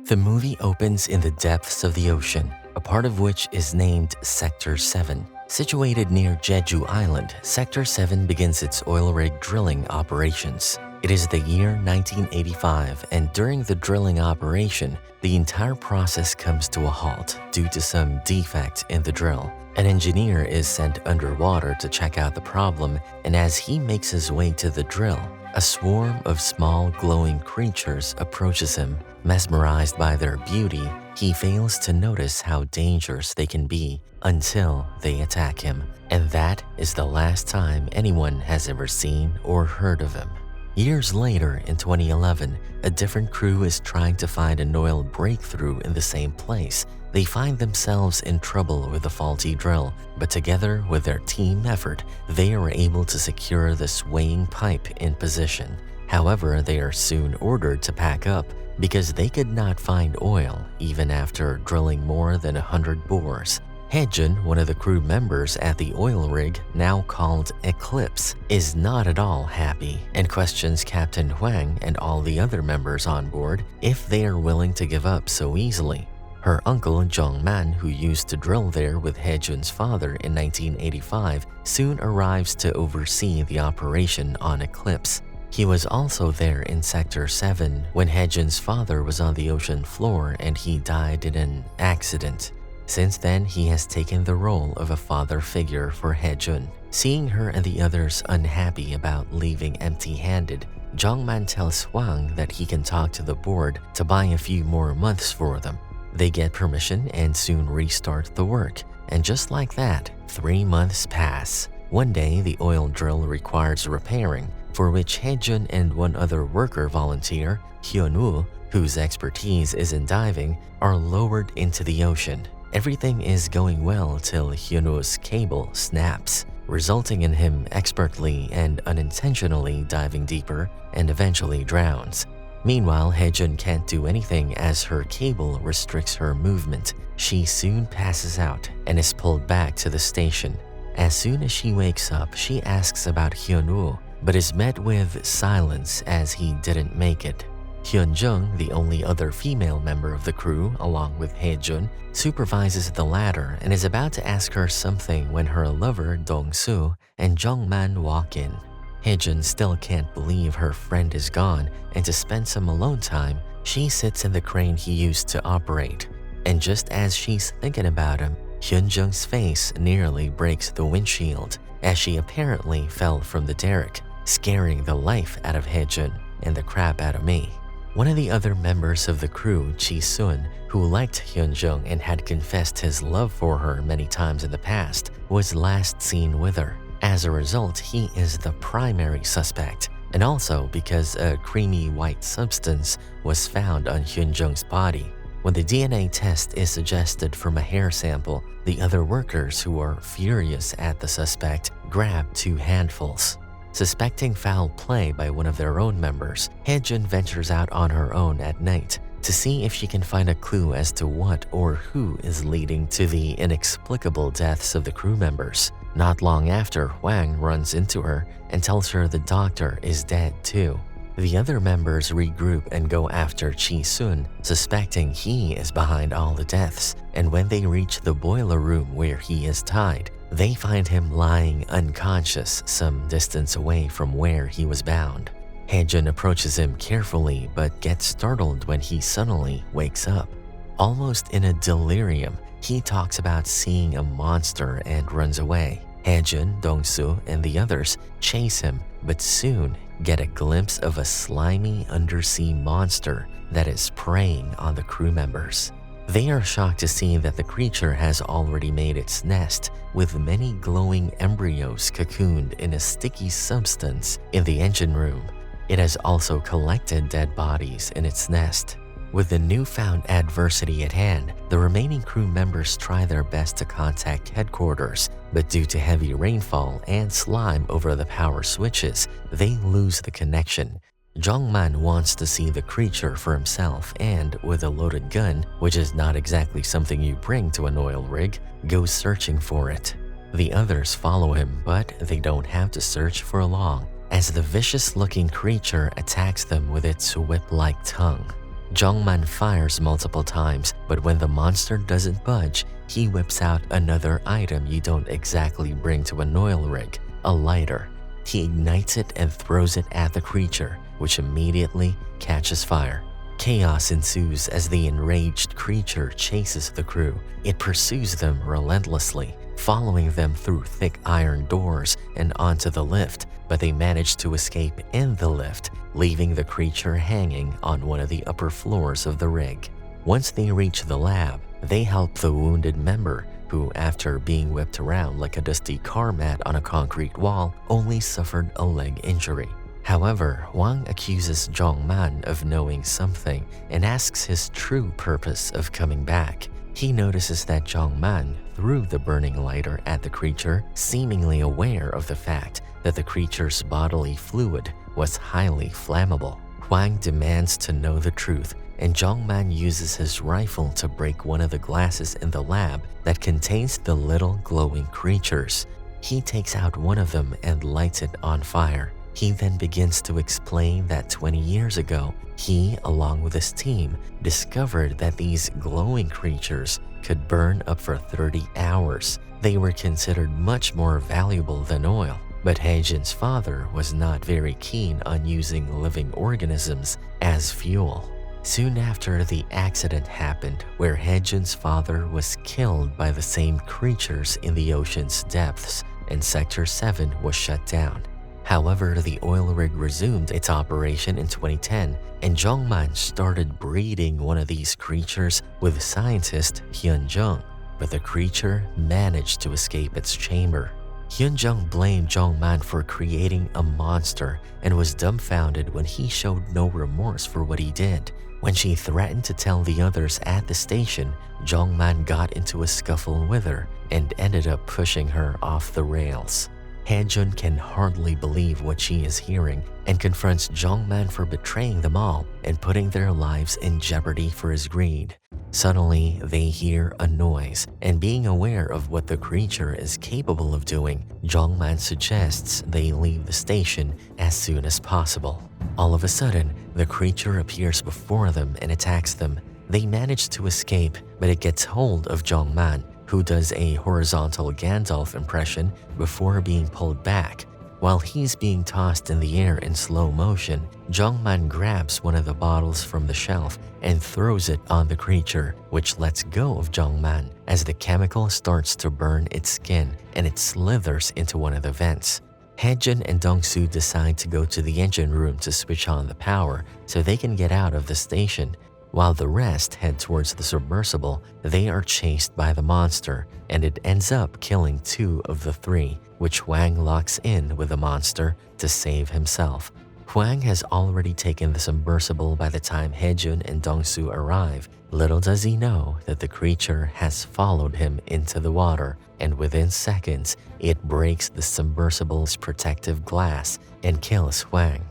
The movie opens in the depths of the ocean, a part of which is named Sector 7. Situated near Jeju Island, Sector 7 begins its oil rig drilling operations. It is the year 1985, and during the drilling operation, the entire process comes to a halt due to some defect in the drill. An engineer is sent underwater to check out the problem, and as he makes his way to the drill, a swarm of small glowing creatures approaches him. Mesmerized by their beauty, he fails to notice how dangerous they can be until they attack him. And that is the last time anyone has ever seen or heard of him. Years later, in 2011, a different crew is trying to find an oil breakthrough in the same place. They find themselves in trouble with a faulty drill, but together with their team effort, they are able to secure the swaying pipe in position. However, they are soon ordered to pack up because they could not find oil even after drilling more than 100 bores. Haejun, one of the crew members at the oil rig, now called Eclipse, is not at all happy and questions Captain Hwang and all the other members on board if they are willing to give up so easily. Her uncle Jong-man, who used to drill there with Haejun's father in 1985, soon arrives to oversee the operation on Eclipse. He was also there in Sector 7 when Haejun's father was on the ocean floor and he died in an accident. Since then, he has taken the role of a father figure for Haejun. Seeing her and the others unhappy about leaving empty-handed, Jong-man tells Hwang that he can talk to the board to buy a few more months for them. They get permission and soon restart the work. And just like that, 3 months pass. One day, the oil drill requires repairing, for which Haejun and one other worker volunteer, Hyun-woo, whose expertise is in diving, are lowered into the ocean. Everything is going well till Hyun-woo's cable snaps, resulting in him expertly and unintentionally diving deeper and eventually drowns. Meanwhile, Haejun can't do anything as her cable restricts her movement. She soon passes out and is pulled back to the station. As soon as she wakes up, she asks about Hyun-woo, but is met with silence as he didn't make it. Hyun-jung, the only other female member of the crew, along with Haejun, supervises the latter and is about to ask her something when her lover, Dong-soo, and Jong-man walk in. Haejun still can't believe her friend is gone, and to spend some alone time, she sits in the crane he used to operate. And just as she's thinking about him, Hyun-jung's face nearly breaks the windshield, as she apparently fell from the derrick, scaring the life out of Haejun and the crap out of me. One of the other members of the crew, Ji-sun, who liked Hyun-jung and had confessed his love for her many times in the past, was last seen with her. As a result, he is the primary suspect, and also because a creamy white substance was found on Hyun-jung's body. When the DNA test is suggested from a hair sample, the other workers, who are furious at the suspect, grab 2 handfuls. Suspecting foul play by one of their own members, Haejun ventures out on her own at night to see if she can find a clue as to what or who is leading to the inexplicable deaths of the crew members. Not long after, Hwang runs into her and tells her the doctor is dead too. The other members regroup and go after Ji-sun, suspecting he is behind all the deaths, and when they reach the boiler room where he is tied, they find him lying unconscious some distance away from where he was bound. Haejun approaches him carefully but gets startled when he suddenly wakes up. Almost in a delirium, he talks about seeing a monster and runs away. Haejun, Dong-soo, and the others chase him, but soon get a glimpse of a slimy undersea monster that is preying on the crew members. They are shocked to see that the creature has already made its nest, with many glowing embryos cocooned in a sticky substance in the engine room. It has also collected dead bodies in its nest. With the newfound adversity at hand, the remaining crew members try their best to contact headquarters, but due to heavy rainfall and slime over the power switches, they lose the connection. Jong-man wants to see the creature for himself and, with a loaded gun, which is not exactly something you bring to an oil rig, goes searching for it. The others follow him, but they don't have to search for long, as the vicious-looking creature attacks them with its whip-like tongue. Jongman fires multiple times, but when the monster doesn't budge, he whips out another item you don't exactly bring to an oil rig, a lighter. He ignites it and throws it at the creature, which immediately catches fire. Chaos ensues as the enraged creature chases the crew. It pursues them relentlessly, following them through thick iron doors and onto the lift, but they manage to escape in the lift, leaving the creature hanging on one of the upper floors of the rig. Once they reach the lab, they help the wounded member, who, after being whipped around like a dusty car mat on a concrete wall, only suffered a leg injury. However, Hwang accuses Jongman of knowing something and asks his true purpose of coming back. He notices that Jongman threw the burning lighter at the creature, seemingly aware of the fact that the creature's bodily fluid was highly flammable. Hwang demands to know the truth, and Jongman uses his rifle to break one of the glasses in the lab that contains the little glowing creatures. He takes out one of them and lights it on fire. He then begins to explain that 20 years ago, he, along with his team, discovered that these glowing creatures could burn up for 30 hours. They were considered much more valuable than oil, but Haejin's father was not very keen on using living organisms as fuel. Soon after, the accident happened where Haejin's father was killed by the same creatures in the ocean's depths, and Sector 7 was shut down. However, the oil rig resumed its operation in 2010, and Jongman started breeding one of these creatures with scientist Hyun-jung, but the creature managed to escape its chamber. Hyun-jung blamed Jongman for creating a monster and was dumbfounded when he showed no remorse for what he did. When she threatened to tell the others at the station, Jongman got into a scuffle with her and ended up pushing her off the rails. Haejun can hardly believe what she is hearing and confronts Jongman for betraying them all and putting their lives in jeopardy for his greed. Suddenly, they hear a noise, and being aware of what the creature is capable of doing, Jongman suggests they leave the station as soon as possible. All of a sudden, the creature appears before them and attacks them. They manage to escape, but it gets hold of Jongman, who does a horizontal Gandalf impression before being pulled back. While he's being tossed in the air in slow motion, Jongman grabs one of the bottles from the shelf and throws it on the creature, which lets go of Jongman as the chemical starts to burn its skin and it slithers into one of the vents. Haejun and Dong-soo decide to go to the engine room to switch on the power so they can get out of the station. While the rest head towards the submersible, they are chased by the monster, and it ends up killing 2 of the 3, which Hwang locks in with the monster to save himself. Hwang has already taken the submersible by the time Haejun and Dong-soo arrive. Little does he know that the creature has followed him into the water, and within seconds, it breaks the submersible's protective glass and kills Hwang.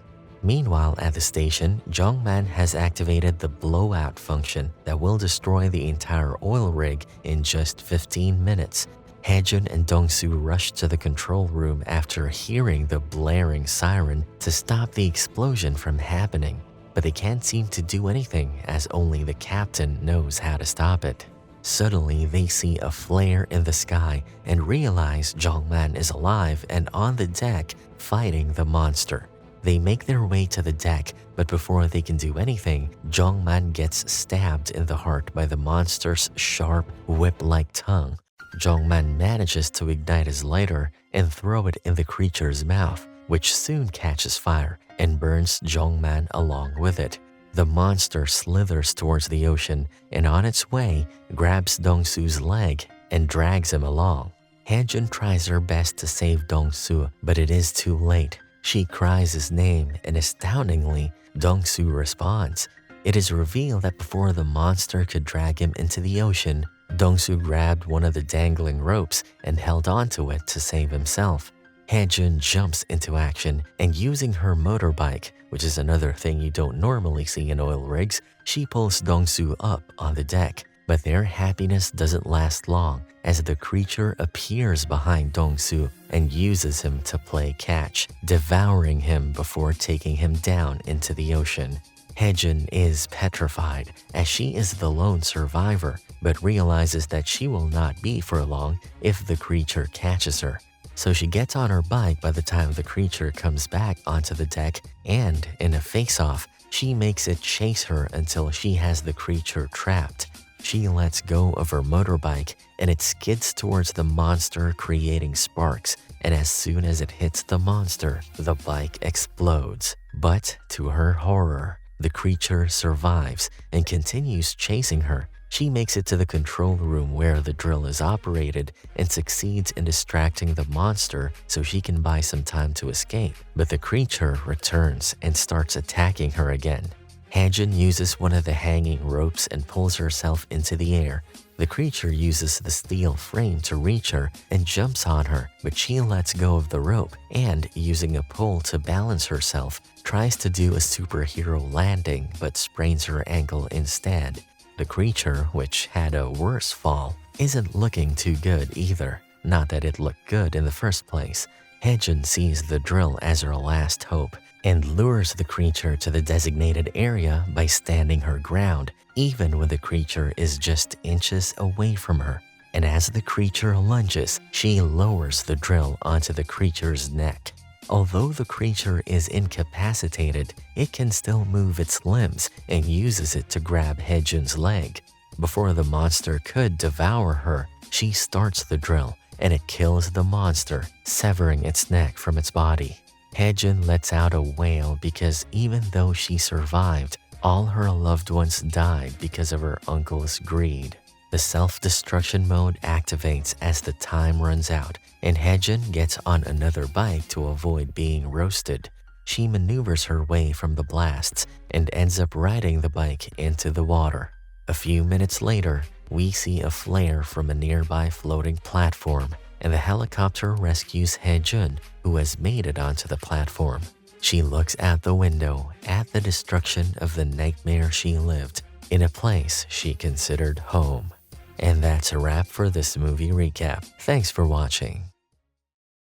Meanwhile, at the station, Jongman has activated the blowout function that will destroy the entire oil rig in just 15 minutes. Haejun and Dong-soo rush to the control room after hearing the blaring siren to stop the explosion from happening, but they can't seem to do anything as only the captain knows how to stop it. Suddenly, they see a flare in the sky and realize Jongman is alive and on the deck fighting the monster. They make their way to the deck, but before they can do anything, Jongman gets stabbed in the heart by the monster's sharp, whip-like tongue. Jongman manages to ignite his lighter and throw it in the creature's mouth, which soon catches fire and burns Jongman along with it. The monster slithers towards the ocean and on its way grabs Dong-soo's leg and drags him along. Haejun tries her best to save Dong-soo, but it is too late. She cries his name, and astoundingly, Dong-soo responds. It is revealed that before the monster could drag him into the ocean, Dong-soo grabbed one of the dangling ropes and held onto it to save himself. Haejun jumps into action, and using her motorbike, which is another thing you don't normally see in oil rigs, she pulls Dong-soo up on the deck. But their happiness doesn't last long as the creature appears behind Dong-soo and uses him to play catch, devouring him before taking him down into the ocean. Haejun is petrified as she is the lone survivor, but realizes that she will not be for long if the creature catches her. So she gets on her bike by the time the creature comes back onto the deck, and in a face-off, she makes it chase her until she has the creature trapped. She lets go of her motorbike and it skids towards the monster, creating sparks, and as soon as it hits the monster, the bike explodes. But to her horror, the creature survives and continues chasing her. She makes it to the control room where the drill is operated and succeeds in distracting the monster so she can buy some time to escape. But the creature returns and starts attacking her again. Haejun uses one of the hanging ropes and pulls herself into the air. The creature uses the steel frame to reach her and jumps on her, but she lets go of the rope and, using a pole to balance herself, tries to do a superhero landing but sprains her ankle instead. The creature, which had a worse fall, isn't looking too good either. Not that it looked good in the first place. Haejun sees the drill as her last hope and lures the creature to the designated area by standing her ground, even when the creature is just inches away from her. And as the creature lunges, she lowers the drill onto the creature's neck. Although the creature is incapacitated, it can still move its limbs and uses it to grab Haejun's leg. Before the monster could devour her, she starts the drill and it kills the monster, severing its neck from its body. Haejun lets out a wail because even though she survived, all her loved ones died because of her uncle's greed. The self-destruction mode activates as the time runs out, and Haejun gets on another bike to avoid being roasted. She maneuvers her way from the blasts and ends up riding the bike into the water. A few minutes later, we see a flare from a nearby floating platform, and the helicopter rescues Haejun, who has made it onto the platform. She looks out the window at the destruction of the nightmare she lived in a place she considered home. And that's a wrap for this movie recap. Thanks for watching.